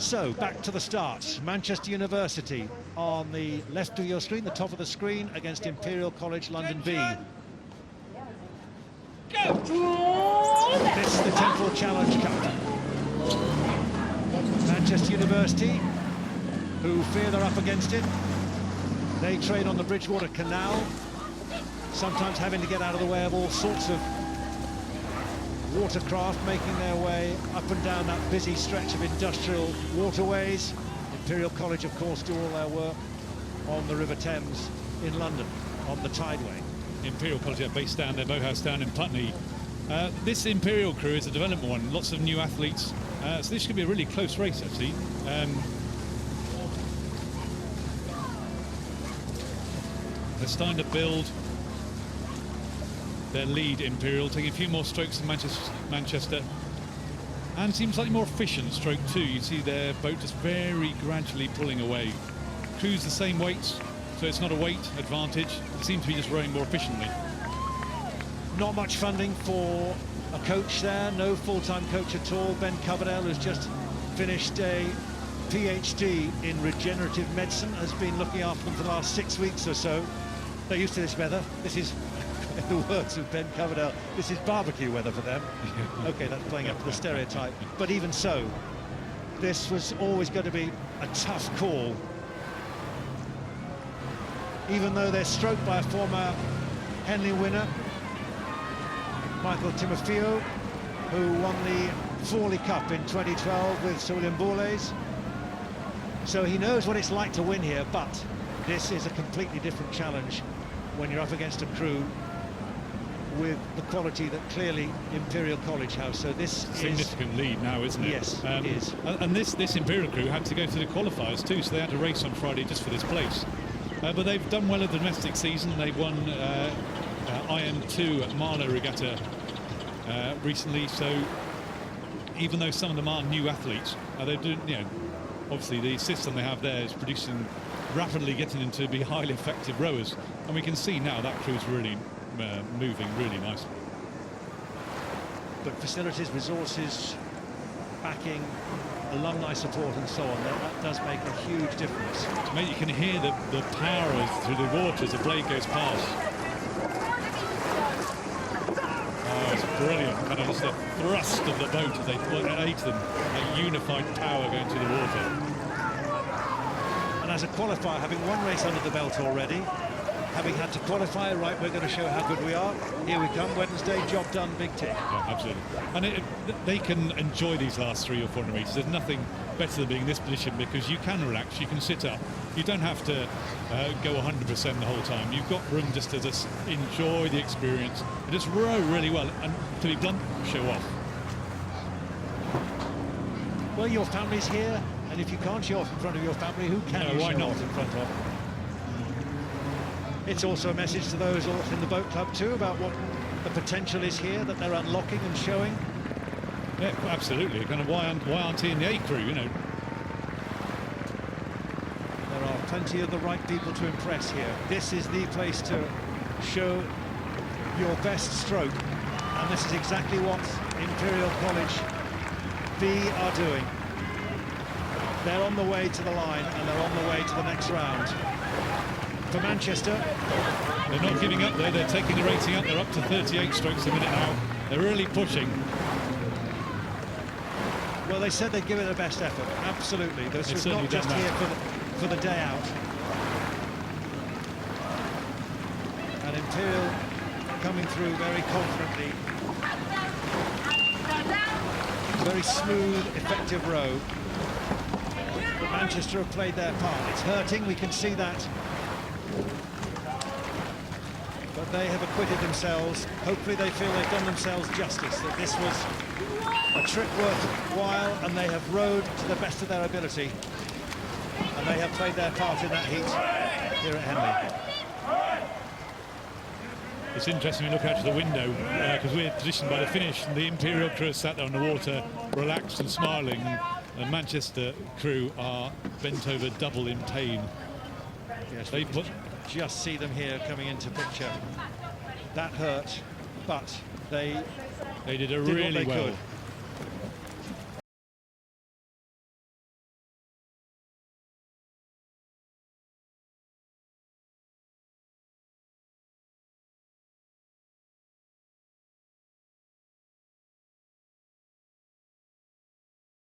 So, back to the start. Manchester University on the left of your screen, the top of the screen, against Imperial College London B. This is the Temple Challenge Cup. Manchester University, who fear they're up against it. They train on the Bridgewater Canal, sometimes having to get out of the way of all sorts of watercraft making their way up and down that busy stretch of industrial waterways. Imperial College, of course, do all their work on the River Thames in London, on the Tideway. Imperial College are based down their boathouse down in Putney. This Imperial crew is a development one, lots of new athletes, so this could be a really close race actually. They're starting to build their lead. Imperial taking a few more strokes than Manchester, and seems slightly more efficient stroke two. You see their boat just very gradually pulling away. Crew's the same weights, so it's not a weight advantage. They seem to be just rowing more efficiently. Not much funding for a coach there, no full-time coach at all. Ben Coverdale, who's just finished a PhD in regenerative medicine, has been looking after them for the last 6 weeks or so. They're used to this weather. This is, in the words of Ben Coverdale, this is barbecue weather for them. Okay, that's playing up to the stereotype. But even so, this was always going to be a tough call. Even though they're stroked by a former Henley winner, Michael Timofeo, who won the Fawley Cup in 2012 with Sir William Bourlays. So he knows what it's like to win here, but this is a completely different challenge when you're up against a crew with the quality that clearly Imperial College have. So this is significant lead now, isn't it? Yes, it is. And this Imperial crew had to go through the qualifiers too, so they had to race on Friday just for this place. But they've done well in the domestic season. They've won IM2 at Marlow Regatta recently. So even though some of them are new athletes, they're doing, you know, obviously the system they have there is producing, rapidly getting them to be highly effective rowers. And we can see now that crew's really moving really nicely. But facilities, resources, backing, alumni support and so on, that does make a huge difference. Mate, you can hear the power through the water as the blade goes past. Oh, it's brilliant. Kind of just the thrust of the boat as they aid them, a unified power going through the water. And as a qualifier, having one race under the belt already, having had to qualify, right, we're going to show how good we are. Here we come, Wednesday, job done, big tick. Yeah, absolutely. And they can enjoy these last 3 or 400 metres. There's nothing better than being in this position because you can relax, you can sit up. You don't have to go 100% the whole time. You've got room just to just enjoy the experience and just row really well. And to be blunt, show off. Well, your family's here, and if you can't show off in front of your family, who can you show off in front of? It's also a message to those in the boat club too about what the potential is here that they're unlocking and showing. Yeah, absolutely. Kind of why aren't he in the A crew? You know, there are plenty of the right people to impress here. This is the place to show your best stroke, and this is exactly what Imperial College B are doing. They're on the way to the line, and they're on the way to the next round. For Manchester, they're not giving up though. They're taking the rating up. They're up to 38 strokes a minute now. They're really pushing. Well, they said they'd give it their best effort. Absolutely. This was not just here for the day out. And Imperial coming through very confidently. Very smooth, effective row. But Manchester have played their part. It's hurting, we can see that. But they have acquitted themselves. Hopefully they feel they've done themselves justice, that this was a trip worthwhile, and they have rowed to the best of their ability. And they have played their part in that heat here at Henley. It's interesting to look out to the window because we're positioned by the finish, and the Imperial crew sat there on the water, relaxed and smiling, and Manchester crew are bent over double in pain. Yes, they just see them here coming into picture. That hurt, but they did really well.